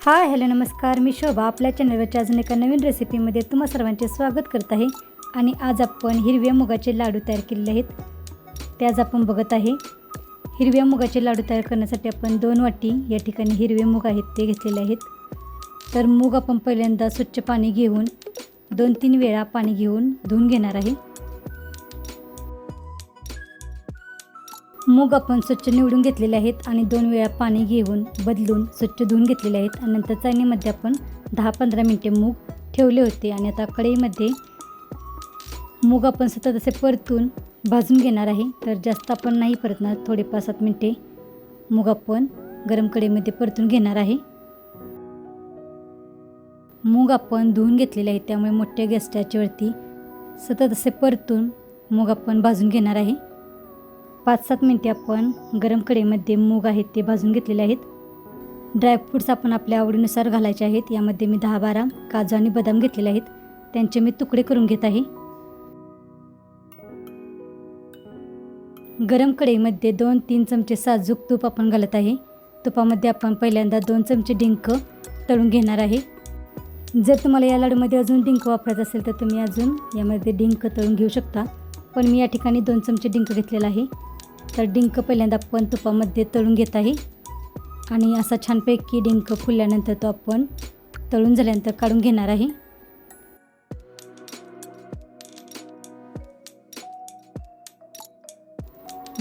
Hi hello नमस्कार, मी शोभा आपल्या चॅनलवरच्या अजून एका नवीन रेसिपीमध्ये तुम्हा सर्वांचे स्वागत करत आहे. आणि आज आपण हिरव्या मुगाचे लाडू तयार केलेले आहेत, ते आज आपण बघत आहे. हिरव्या मुगाचे लाडू तयार करण्यासाठी आपण 2 वाटी या ठिकाणी हिरवे मूग आहेत ते घेतलेले आहेत. तर मूग आपण पहिल्यांदा स्वच्छ पाणी घेऊन 2-3 वेळा पाणी घेऊन धुवून घेणार आहे. मूग आपण स्वच्छ निवडून घेतलेले आहेत आणि 2 वेळा पाणी घेऊन बदलून स्वच्छ धुवून घेतलेले आहेत. आणि नंतर चाळणीमध्ये आपण 10-15 मिनिटे मूग ठेवले होते. आणि आता कढईमध्ये मूग आपण सतत असे परतून भाजून घेणार आहे. तर जास्त आपण नाही परतणार, थोडे 5-7 मिनिटे मूग आपण गरम कढईमध्ये परतून घेणार आहे. मूग आपण धुवून घेतलेले आहे, त्यामुळे मोठ्या गॅसच्या आचेवरती सतत असे परतून मूग आपण भाजून घेणार आहे. 5-7 मिनिटे आपण गरम कढईमध्ये मूग आहेत ते भाजून घेतलेले आहेत. ड्रायफ्रूट्स आपण आपल्या आवडीनुसार घालायचे आहेत. यामध्ये मी 10-12 काजू आणि बदाम घेतलेले आहेत, त्यांचे मी तुकडे करून घेत आहे. गरम कढईमध्ये 2-3 चमचे साजूक तूप आपण घालत आहे. तुपामध्ये आपण पहिल्यांदा 2 चमचे डिंक तळून घेणार आहे. जर तुम्हाला या लाडूमध्ये अजून डिंक वापरायचं असेल तर तुम्ही अजून यामध्ये डिंक तळून घेऊ शकता, पण मी या ठिकाणी 2 चमचे डिंक घेतलेला आहे. तर डिंक पहिल्यांदा आपण तुपामध्ये तळून घेत आहे. आणि असा छानपैकी डिंक फुलल्यानंतर तो आपण तळून झाल्यानंतर काढून घेणार आहे.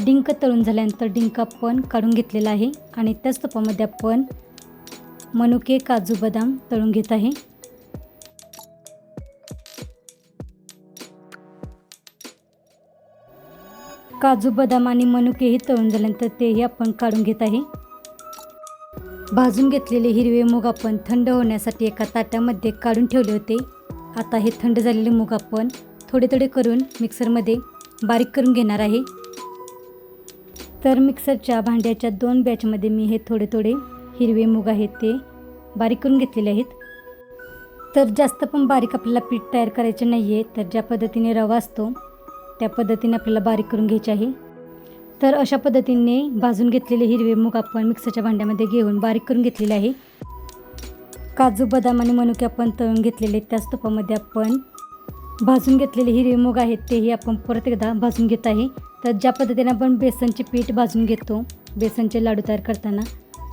डिंक तळून झाल्यानंतर डिंक आपण काढून घेतलेला आहे. आणि त्याच तुपामध्ये आपण मनुके, काजू, बदाम तळून घेत आहे. काजू, बदाम आणि मनुकेही तळून झाल्यानंतर तेही आपण काढून घेत आहे. भाजून घेतलेले हिरवे मूग आपण थंड होण्यासाठी एका ताटामध्ये काढून ठेवले होते. आता हे थंड झालेले मूग आपण थोडे थोडे करून मिक्सरमध्ये बारीक करून घेणार आहे. तर मिक्सरच्या भांड्याच्या 2 बॅचमध्ये मी हे थोडे थोडे हिरवे मूग आहेत ते बारीक करून घेतलेले आहेत. तर जास्त पण बारीक आपल्याला पीठ तयार करायचे नाही आहे, तर ज्या पद्धतीने रवा असतो त्या पद्धतीने आपल्याला बारीक करून घ्यायचे आहे. तर अशा पद्धतीने भाजून घेतलेले हिरवे मूग आपण मिक्सरच्या भांड्यामध्ये घेऊन बारीक करून घेतलेले आहे. काजू, बदाम आणि मनुके आपण तळून घेतलेले, त्याच तुपामध्ये आपण भाजून घेतलेले हिरवे मूग आहेत तेही आपण परत एकदा भाजून घेत आहे. तर ज्या पद्धतीने आपण बेसनचे पीठ भाजून घेतो बेसनचे लाडू तयार करताना,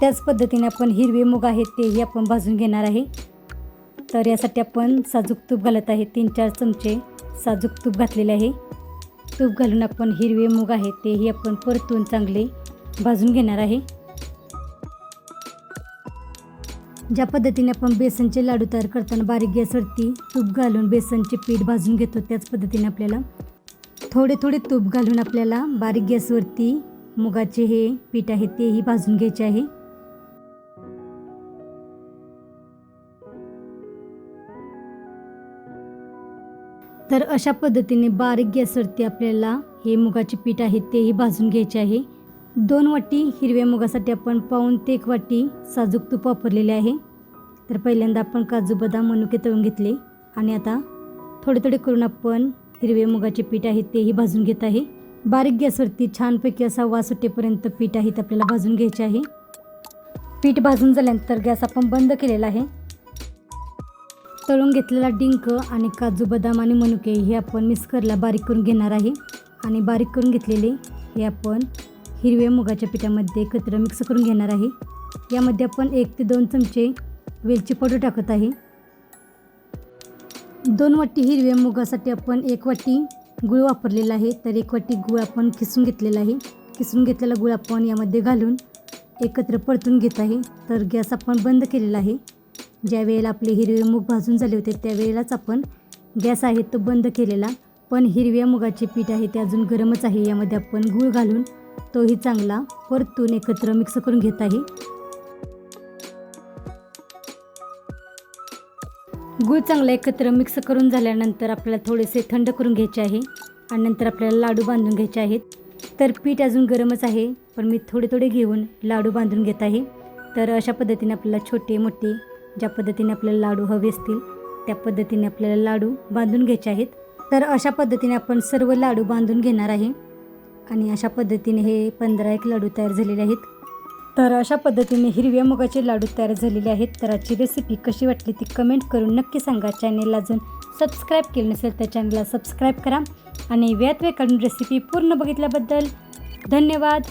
त्याच पद्धतीने आपण हिरवे मूग आहेत तेही आपण भाजून घेणार आहे. तर यासाठी आपण साजूक तूप घालत आहे. 3-4 चमचे साजूक तूप घातलेले आहे. तूप घालून आपण हिरवे मूग आहेत तेही आपण परतून चांगले भाजून घेणार आहे. ज्या पद्धतीने आपण बेसनचे लाडू तयार करताना बारीक गॅसवरती तूप घालून बेसनचे पीठ भाजून घेतो, त्याच पद्धतीने आपल्याला थोडे थोडे तूप घालून आपल्याला बारीक गॅसवरती मुगाचे हे पीठ आहे तेही भाजून घ्यायचे आहे. तर अशा पद्धतीने बारीक गॅसवरती आपल्याला हे मुगाचे पीठ आहे तेही भाजून घ्यायचे आहे. 2 वाटी हिरव्या मुगासाठी आपण 1 ते 1 वाटी साजूक तूप वापरलेले आहे. तर पहिल्यांदा आपण काजू, बदाम, मनुके तळून घेतले आणि आता थोडे थोडे करून आपण हिरवे मुगाचे पीठ आहे तेही भाजून घेत आहे. बारीक गॅसवरती छानपैकी असा वास सुटेपर्यंत पीठ आहे ते आपल्याला भाजून घ्यायचे आहे. पीठ भाजून झाल्यानंतर गॅस आपण बंद केलेला आहे. तळून घेतलेला डिंक आणि काजू, बदाम आणि मनुके हे आपण मिक्सरला बारीक करून घेणार आहे. आणि बारीक करून घेतलेले हे आपण हिरव्या मुगाच्या पिठामध्ये एकत्र मिक्स करून घेणार आहे. यामध्ये आपण 1 ते 2 चमचे वेलची पावडर टाकत आहे. 2 वाटी हिरव्या मुगासाठी आपण 1 वाटी गूळ वापरलेला आहे. तर 1 वाटी गूळ आपण किसून घेतलेला आहे. किसून घेतलेला गूळ आपण यामध्ये घालून एकत्र परतून घेत आहे. तर गॅस आपण बंद केलेला आहे. ज्या वेळेला आपले हिरवे मूग भाजून झाले होते त्यावेळेलाच आपण गॅस आहे तो बंद केलेला, पण हिरव्या मुगाचे पीठ आहे ते अजून गरमच आहे. यामध्ये आपण गूळ घालून तोही चांगला परतून एकत्र मिक्स करून घेत आहे. गूळ चांगला एकत्र मिक्स करून झाल्यानंतर आपल्याला थोडेसे थंड करून घ्यायचे आहे आणि नंतर आपल्याला लाडू बांधून घ्यायचे आहेत. तर पीठ अजून गरमच आहे, पण मी थोडे थोडे घेऊन लाडू बांधून घेत आहे. तर अशा पद्धतीने आपल्याला छोटे मोठे ज्या पद्धतीने आपल्याला लाडू हवे असतील त्या पद्धतीने आपल्याला लाडू बांधून घ्यायचे आहेत. तर अशा पद्धतीने आपण सर्व लाडू बांधून घेणार आहे. आणि अशा पद्धतीने हे 15-1 लाडू तयार झालेले आहेत. तर अशा पद्धतीने हिरव्या मुगाचे लाडू तयार झालेले आहेत. तर आजची रेसिपी कशी वाटली ती कमेंट करून नक्की सांगा. चॅनेलला अजून सबस्क्राईब केलं नसेल तर चॅनलला सबस्क्राईब करा आणि वेळात वेळ काढून रेसिपी पूर्ण बघितल्याबद्दल धन्यवाद.